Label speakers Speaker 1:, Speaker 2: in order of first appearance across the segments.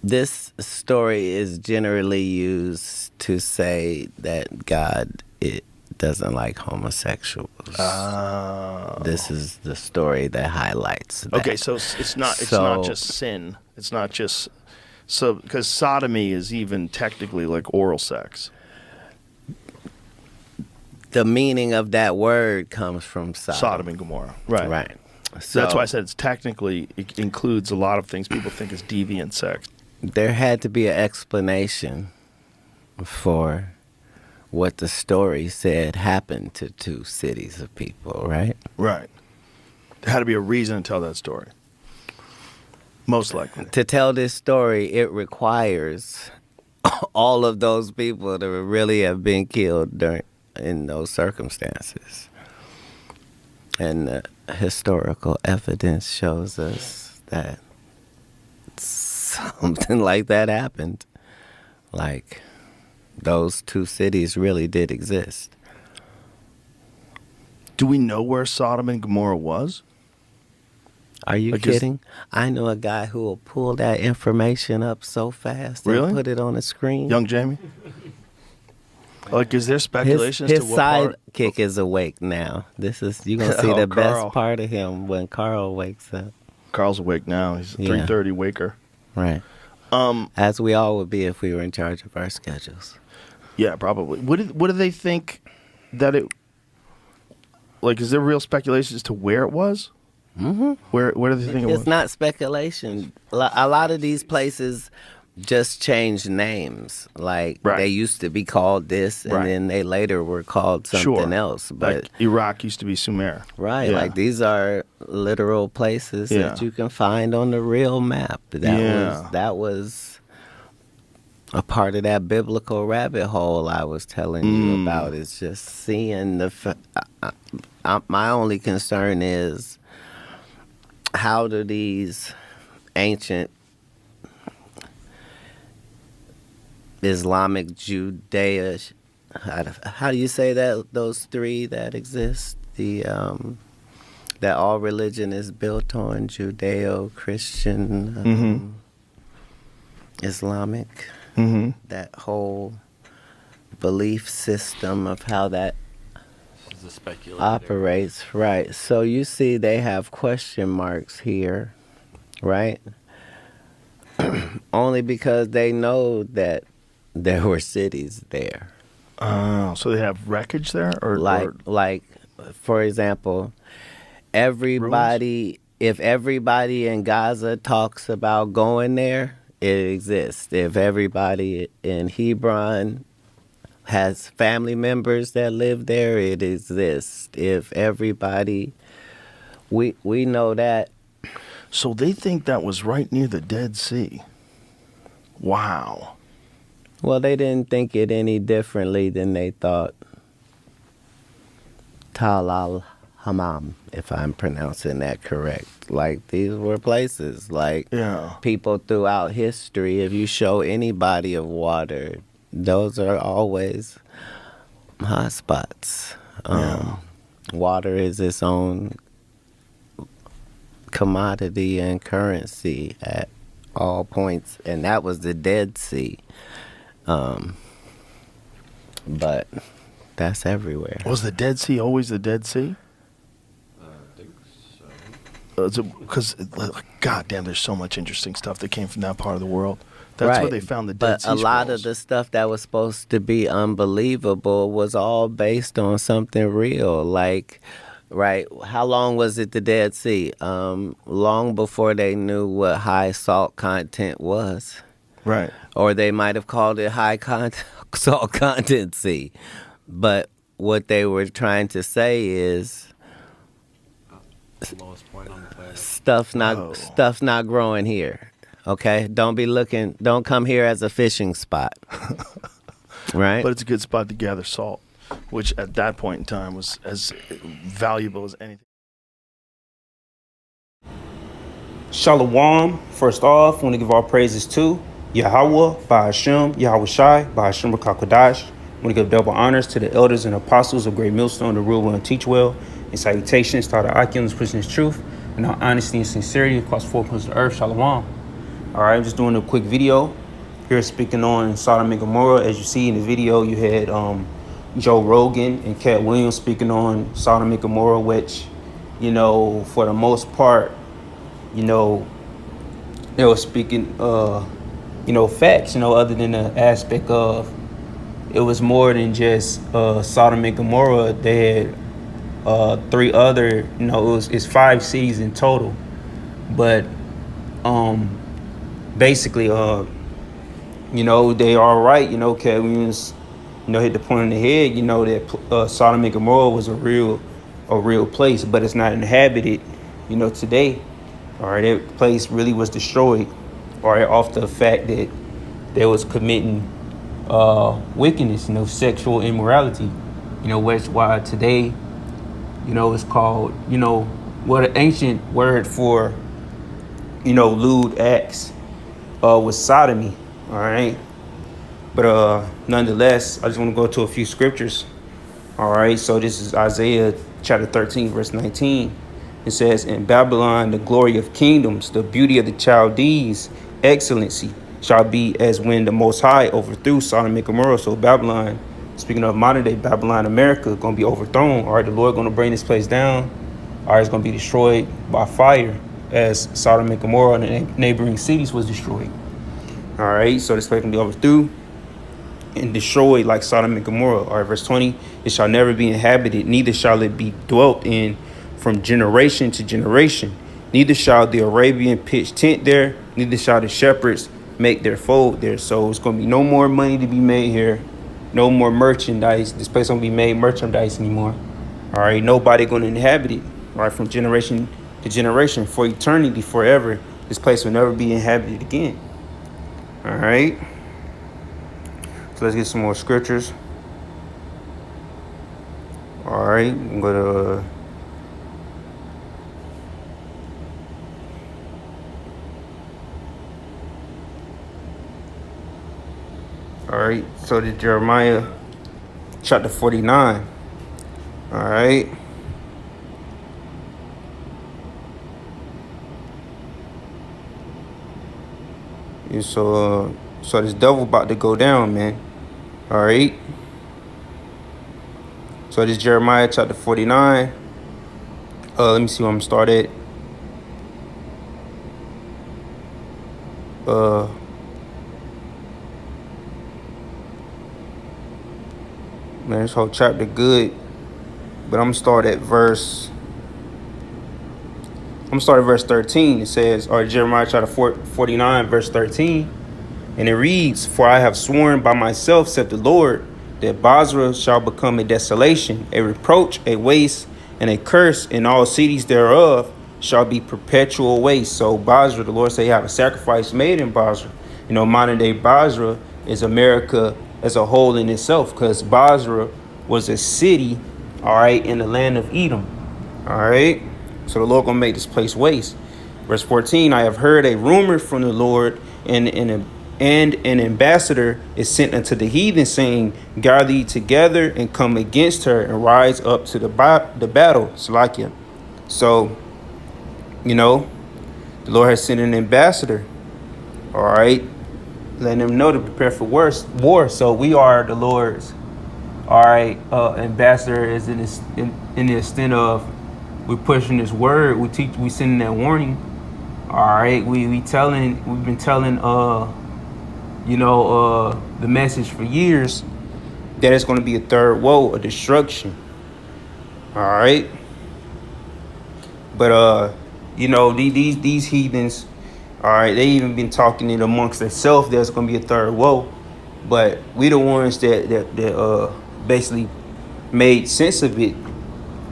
Speaker 1: This story is generally used to say that God doesn't like homosexuals. This is the story that highlights that.
Speaker 2: Okay, so it's not just sin. It's not just because sodomy is even technically like oral sex.
Speaker 1: The meaning of that word comes from
Speaker 2: Sodom and Gomorrah. Right.
Speaker 1: Right. So
Speaker 2: That's why I said it includes a lot of things people think is deviant sex.
Speaker 1: there had to be an explanation for what the story said happened to two cities of people, right?
Speaker 2: Right. There had to be a reason to tell that story. Most likely.
Speaker 1: To tell this story, it requires all of those people to really have been killed in those circumstances. And the historical evidence shows us that something like that happened. Like, those two cities really did exist.
Speaker 2: Do we know where Sodom and Gomorrah was?
Speaker 1: Are you kidding? I know a guy who will pull that information up so fast and put it on the screen.
Speaker 2: Young Jamie? Like, is there speculation as to what part?
Speaker 1: His sidekick is awake now. You're going to see the best part of him when Carl wakes up.
Speaker 2: Carl's awake now. He's a 3:30 waker.
Speaker 1: Right. As we all would be if we were in charge of our schedules.
Speaker 2: Yeah, probably. What do they think that it... Like, is there real speculation as to where it was?
Speaker 1: Mm-hmm.
Speaker 2: Where do they think it was?
Speaker 1: It's not speculation. A lot of these places just changed names. Like, they used to be called this, and then they later were called something else. But
Speaker 2: like Iraq used to be Sumer.
Speaker 1: Right. Yeah. Like, these are literal places that you can find on the real map. That was a part of that biblical rabbit hole I was telling you about. It's just seeing my only concern is, how do these ancient Islamic, Judea, how do you say that, those three that exist, that all religion is built on, Judeo-Christian, Islamic, that whole belief system of how that operates, right? So you see they have question marks here, right? Only because they know that there were cities there.
Speaker 2: Oh, so they have wreckage there?
Speaker 1: Like, for example, if everybody in Gaza talks about going there, it exists. If everybody in Hebron has family members that live there, it exists. If everybody, we know that.
Speaker 2: So they think that was right near the Dead Sea. Wow.
Speaker 1: Well, they didn't think it any differently than they thought Tal al-Hammam, if I'm pronouncing that correct. Like, these were places, like, people throughout history, if you show any body of water, those are always hot spots. Water is its own commodity and currency at all points, and that was the Dead Sea. But that's everywhere.
Speaker 2: Was the Dead Sea always the Dead Sea?
Speaker 3: I think so.
Speaker 2: Because, goddamn, there's so much interesting stuff that came from that part of the world. That's where they found the Dead Sea
Speaker 1: But a lot
Speaker 2: Scrolls.
Speaker 1: of the stuff that was supposed to be unbelievable was all based on something real. Like, right, how long was it the Dead Sea? Long before they knew what high salt content was.
Speaker 2: Right.
Speaker 1: Or they might have called it high salt content sea. But what they were trying to say is
Speaker 3: The lowest point on the planet.
Speaker 1: stuff's not growing here. Okay? Don't come here as a fishing spot. Right?
Speaker 2: But it's a good spot to gather salt, which at that point in time was as valuable as anything.
Speaker 4: Shalom. First off, I want to give all praises to Yahweh, Ba'ashem, Yahweh Shai, Ba'ashem Rakakadash. I want to give double honors to the elders and apostles of Great Millstone to rule well and teach well. And salutations to all the Akians preaching his truth and our honesty and sincerity across 4 corners of the earth. Shalom. All right, I'm just doing a quick video here speaking on Sodom and Gomorrah. As you see in the video, you had Joe Rogan and Cat Williams speaking on Sodom and Gomorrah, which, you know, for the most part, you know, they were speaking, you know, facts, you know, other than the aspect of it was more than just Sodom and Gomorrah. They had 3 other, you know, it's 5 cities in total, but basically, you know, they are right. You know, Cat Williams, you know, hit the point on the head. You know that Sodom and Gomorrah was a real place, but it's not inhabited. You know, today, all right, that place really was destroyed, all right, off the fact that they was committing wickedness, you know, sexual immorality. You know, which why today, you know, it's called, you know, what an ancient word for, you know, lewd acts was sodomy. All right. But nonetheless, I just want to go to a few scriptures. All right. So this is Isaiah chapter 13, verse 19. It says, in Babylon, the glory of kingdoms, the beauty of the Chaldees, excellency shall be as when the Most High overthrew Sodom and Gomorrah. So Babylon, speaking of modern day Babylon, America, going to be overthrown. All right. The Lord going to bring this place down. All right. It's going to be destroyed by fire as Sodom and Gomorrah and the neighboring cities was destroyed. All right, so this place can be overthrew and destroyed like Sodom and Gomorrah. All right, verse 20, it shall never be inhabited, neither shall it be dwelt in from generation to generation. Neither shall the Arabian pitch tent there, neither shall the shepherds make their fold there. So it's going to be no more money to be made here, no more merchandise. This place won't be made merchandise anymore. All right, nobody going to inhabit it. All right, from generation to generation, for eternity, forever, this place will never be inhabited again. All right, so let's get some more scriptures. All right, I'm gonna all right, so the Jeremiah chapter 49. All right. So this devil about to go down, man. All right. So this Jeremiah chapter 49. Let me see where I'm started. Man, this whole chapter good, but I'm gonna start at verse 13. It says, or Jeremiah chapter 49, verse 13. And it reads, for I have sworn by myself, said the Lord, that Basra shall become a desolation, a reproach, a waste, and a curse, and all cities thereof shall be perpetual waste. So Basra, the Lord say, have a sacrifice made in Basra. You know, modern day Basra is America as a whole in itself, because Basra was a city, all right, in the land of Edom. All right. So the Lord gonna make this place waste. Verse 14, I have heard a rumor from the Lord, and an ambassador is sent unto the heathen, saying, gather ye together and come against her and rise up to the battle. Salakia. So, you know, the Lord has sent an ambassador, all right, letting them know to prepare for war. So we are the Lord's, all right, ambassador is in the extent of we're pushing this word, we sending that warning. All right, we've been telling you know, the message for years that it's going to be a third woe, a destruction. All right, but you know, these heathens, all right, they even been talking it amongst themselves. There's going to be a third woe, but we the ones that basically made sense of it.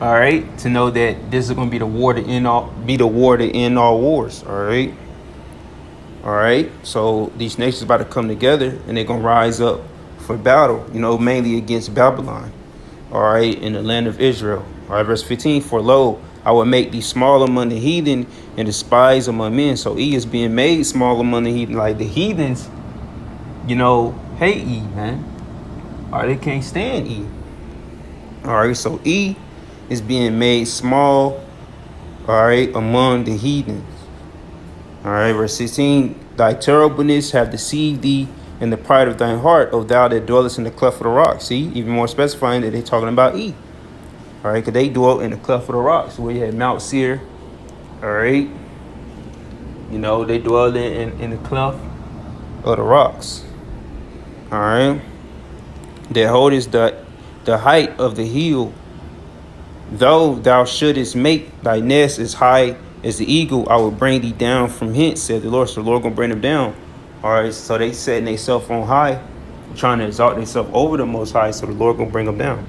Speaker 4: All right, to know that this is going to be the war to end all wars. All right. All right. So these nations about to come together and they're going to rise up for battle, you know, mainly against Babylon. All right. In the land of Israel. All right. Verse 15, for lo, I will make thee small among the heathen and despised among men. So E is being made small among the heathen. Like the heathens, you know, hate E, man. All right. They can't stand E. All right. So E is being made small, all right, among the heathens. All right, verse 16. Thy terribleness have deceived thee in the pride of thine heart, O thou that dwellest in the cleft of the rock. See, even more specifying that they're talking about E. All right, because they dwelt in the cleft of the rocks, where you had Mount Seir. All right. You know, they dwelled in the cleft of the rocks. All right. That holdest the height of the hill. Though thou shouldest make thy nest as high as the eagle, I will bring thee down from hence, said the Lord. So the Lord gonna bring them down. All right. So they setting themselves on high, trying to exalt themselves over the Most High. So the Lord gonna bring them down.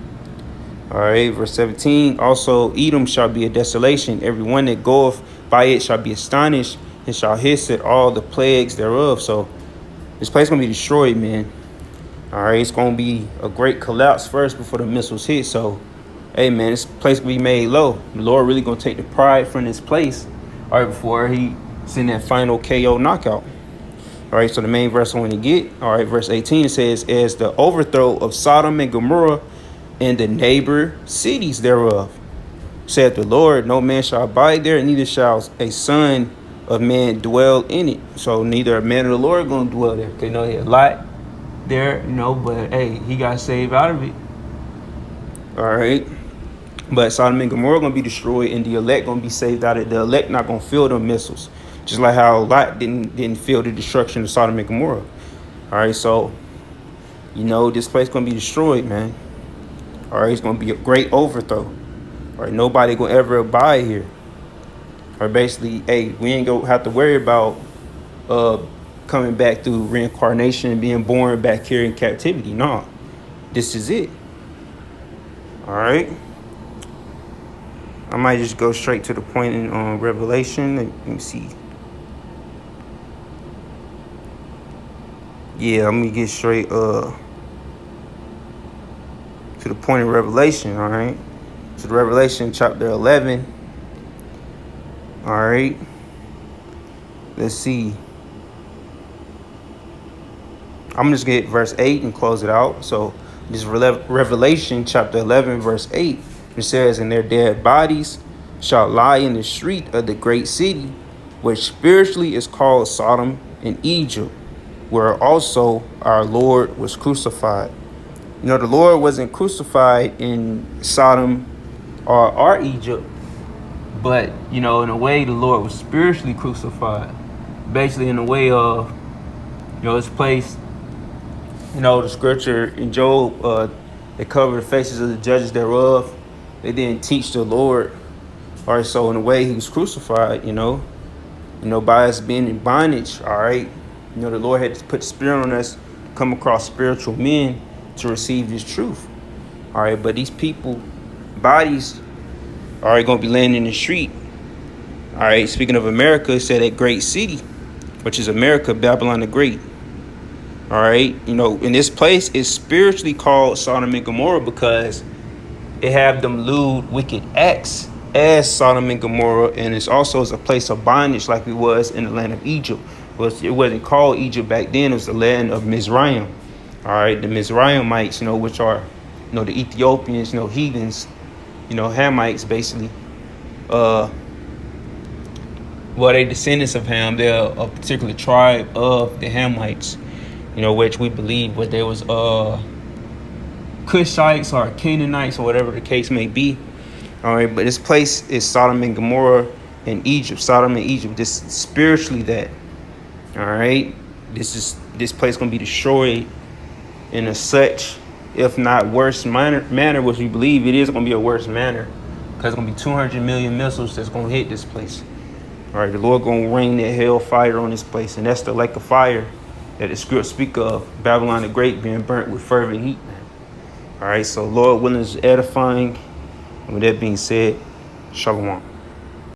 Speaker 4: All right. Verse 17. Also, Edom shall be a desolation. Every one that goeth by it shall be astonished, and shall hiss at all the plagues thereof. So this place gonna be destroyed, man. All right, it's gonna be a great collapse first before the missiles hit. So, hey, man, this place gonna be made low. The Lord really gonna take the pride from this place, all right, before He send that final KO knockout. All right, so the main verse I want to get, all right, verse 18, it says, "As the overthrow of Sodom and Gomorrah and the neighbor cities thereof, saith the Lord, no man shall abide there, neither shall a son of man dwell in it." So neither a man or the Lord gonna dwell there. Okay, no, he had Lot there, you know, but hey, he got saved out of it. All right. But Sodom and Gomorrah gonna be destroyed, and the elect gonna be saved out of it. The elect not gonna feel them missiles. Just like how Lot didn't feel the destruction of Sodom and Gomorrah. All right, so you know this place gonna be destroyed, man. All right, it's gonna be a great overthrow. All right, nobody gonna ever abide here. Or basically, hey, we ain't gonna have to worry about coming back through reincarnation and being born back here in captivity. No, this is it. All right. I might just go straight to the point in Revelation. Let me see. Yeah, I'm gonna get straight to the point in Revelation. All right. So the Revelation chapter 11. All right. Let's see. I'm just gonna get verse 8 and close it out. So this Revelation chapter 11 verse 8. It says, "And their dead bodies shall lie in the street of the great city, which spiritually is called Sodom and Egypt, where also our Lord was crucified." You know, the Lord wasn't crucified in Sodom or Egypt, but, you know, in a way, the Lord was spiritually crucified. Basically, in a way of, you know, this place, you know, the scripture in Job, they covered the faces of the judges thereof. They didn't teach the Lord. All right, so in a way, he was crucified, you know, by us being in bondage. All right, you know, the Lord had to put the spirit on us, come across spiritual men to receive this truth. All right, but these people, bodies, are going to be laying in the street. All right, speaking of America, it said that great city, which is America, Babylon the Great. All right, you know, in this place is spiritually called Sodom and Gomorrah because it have them lewd, wicked acts as Sodom and Gomorrah, and it's also as a place of bondage like it was in the land of Egypt. It wasn't called Egypt back then. It was the land of Mizraim. All right, the Mizraimites, you know, which are, you know, the Ethiopians, you know, heathens, you know, Hamites, basically. Well, they descendants of Ham. They're a particular tribe of the Hamites, you know, which we believe what there was Cushites or Canaanites or whatever the case may be. All right, but this place is Sodom and Gomorrah in Egypt. Sodom and Egypt, this spiritually that. All right, this place gonna be destroyed in a such, if not worse manner, which we believe it is gonna be a worse manner, because it's gonna be 200 million missiles that's gonna hit this place. All right, the Lord gonna rain that hell fire on this place, and that's the lake of fire that the scripture speak of, Babylon the Great being burnt with fervent heat. All right, so Lord willing is edifying. And with that being said, shalom.